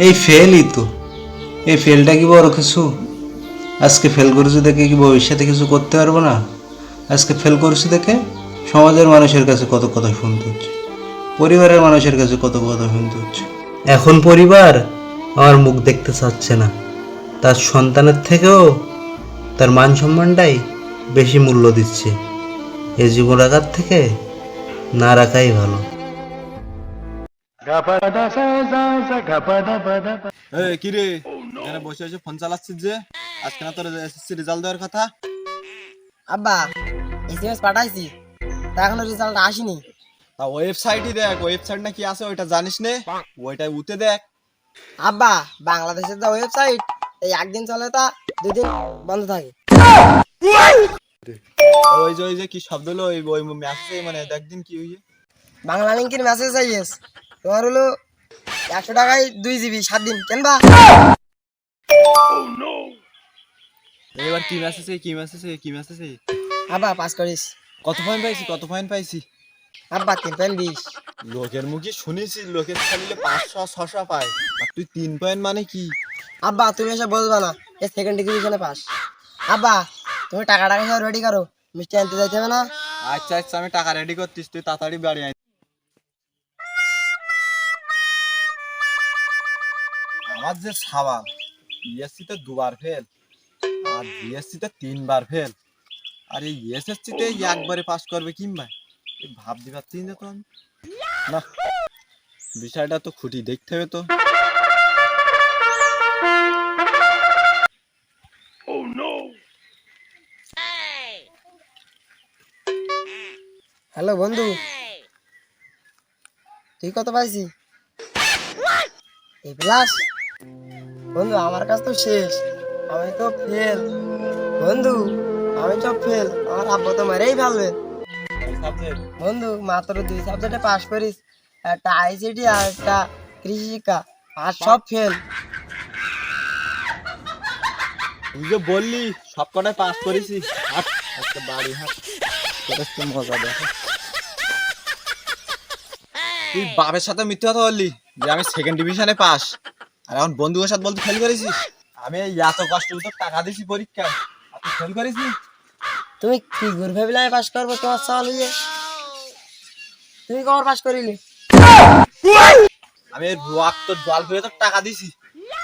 এই ফেলই তো। এই ফেলটা কি বড় কিছু? আজকে ফেল করেছি দেখে কি ভবিষ্যতে কিছু করতে পারবো না? আজকে ফেল করেছি দেখে সমাজের মানুষের কাছে কত কথা শুনতে হচ্ছে, পরিবারের মানুষের কাছে কত কথা শুনতে হচ্ছে। এখন পরিবার আমার মুখ দেখতে চাচ্ছে না, তার সন্তানের থেকেও তার মান সম্মানটাই বেশি মূল্য দিচ্ছে। এই জীবন রাখার থেকে না রাখাই ভালো। এই কি রে, এখানে বসে বসে ফোন চালাচ্ছিস যে? আজকে না তোর এসএসসি রেজাল্ট দেওয়ার কথা? আব্বা, এসএমএস পাঠাইছি, তা এখনো রেজাল্ট আসেনি। তা ওয়েবসাইটই দেখ, ওয়েবসাইট না কি আছে ওইটা জানিস নে? ওইটাই উঠে দেখ। আব্বা, বাংলাদেশের যা ওয়েবসাইট এই একদিন চলে তা 2 দিন বন্ধ থাকে। ওই যে কি শব্দ হলো, ওই ওই মেসেজে মানে দেখদিন কি হইছে। বাংলা লিঙ্কের মেসেজ আইএস তোমার হলো 100 টাকায় 2 GB 7 দিন কেনবা। এবার কি মেসেজে? আব্বা, পাস করিস। কত পয়েন্ট পাইছি? আব্বা, 3.20। লোকের মুখে শুনেছি লোকের চালিলে 500-600 পায়, আর তুই 3 পয়েন্ট মানে কি? আব্বা, তুমি এসব বলবা না, এ সেকেন্ড ডিভিশনে পাস। আব্বা, তুমি টাকা সব রেডি করো, মিষ্টি আনতে যাইতে হবে না। আচ্ছা আচ্ছা, আমি টাকা রেডি করতিস, তুই তাড়াতাড়ি বাড়ি আয়। আমার যে সাবাল, বিএসসি তে 2বার ফেল আর বিএসসি তে 3বার ফেল, আর এই এসএসসি তে একবারে পাস করবে কিংবা এই ভাবতে পারছি না তো আমি। না, বিষয়টা তো খুঁটি দেখতে হবে তো। হ্যালো বন্ধু, তুই কত পাইছি? এ প্লাস। বন্ধু, আমার কাছে তো শেষ, আমি তো ফেল। বন্ধু, আমি তো ফেল, আমার আব্বা তো মেরেই ফেলবে। বন্ধু, মাত্র 2 সাবজেক্টে পাস করিস, একটা আইসিটি আর একটা কৃষি শিক্ষা, আর সব ফেল। তুই যে বললি সব কটায় পাস করেছি, হাট আজকে বাড়ি হাট তোর তো মজা দেখ। তুই বাপের সাথে মিথ্যে কথা বললি যে আমি সেকেন্ড ডিভিশনে পাস, আর এখন বন্ধুদের সাথে বলতে ফেল করেছিস? আমি এই এত কষ্ট করে তোর টাকা দিছি পরীক্ষা, আর তুই ফেল করেছিস? তুমি কি ঘুর ভেবিলে আমি পাস করবো তোমার চাল হইয়ে? তুমি কবার পাস করিলি? আমি রক্ত জল করে তোর টাকা দিছি,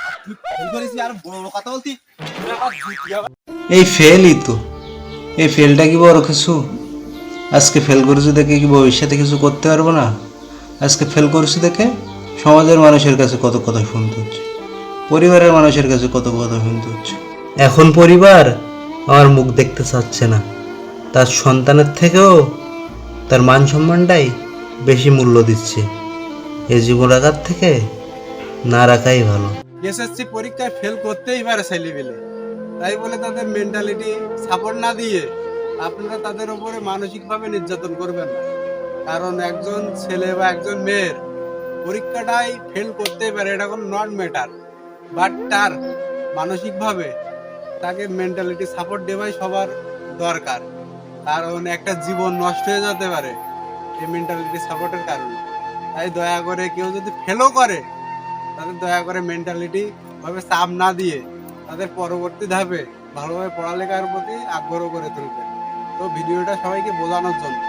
আর তুই ফেল করেছিস? আর বড় বড় কথা বলতি? তুই আমার দ্বিতীয় এই ফেলই তো। এই ফেলটা কি বড় কিছু? আজকে ফেল করেছি দেখে কি ভবিষ্যতে কিছু করতে পারবো না? আজকে ফেল করেছি দেখে সমাজের মানুষের কাছে কত কথা শুনতে হচ্ছে, পরিবারের মানুষের কাছে কত কথা শুনতে হচ্ছে। এখন পরিবার আমার মুখ দেখতে চাচ্ছে না, তার সন্তানের থেকেও তার মান সম্মানটাই বেশি মূল্য দিচ্ছে। এই জীবন রাখার থেকে না রাখাই ভালো। এসএসসি পরীক্ষায় ফেল করতেই পারে ছেলেবেলে, তাই বলে তাদের মেন্টালিটি সাপোর্ট না দিয়ে আপনারা তাদের উপরে মানসিকভাবে নির্যাতন করবেন না। কারণ একজন ছেলে বা একজন মেয়ের পরীক্ষাটাই ফেল করতেই পারে, এটা কোনো নট ম্যাটার, বাট তার মানসিকভাবে তাকে মেন্টালিটি সাপোর্ট দেওয়াই সবার দরকার। কারণ একটা জীবন নষ্ট হয়ে যেতে পারে এই মেন্টালিটি সাপোর্টের কারণে। তাই দয়া করে কেউ যদি ফেলও করে, তাদের দয়া করে মেন্টালিটি ভাবে চাপ না দিয়ে তাদের পরবর্তী ধাপে ভালোভাবে পড়ালেখার প্রতি আগ্রহ করে তুলবে। তো ভিডিওটা সবাইকে বোঝানোর জন্য।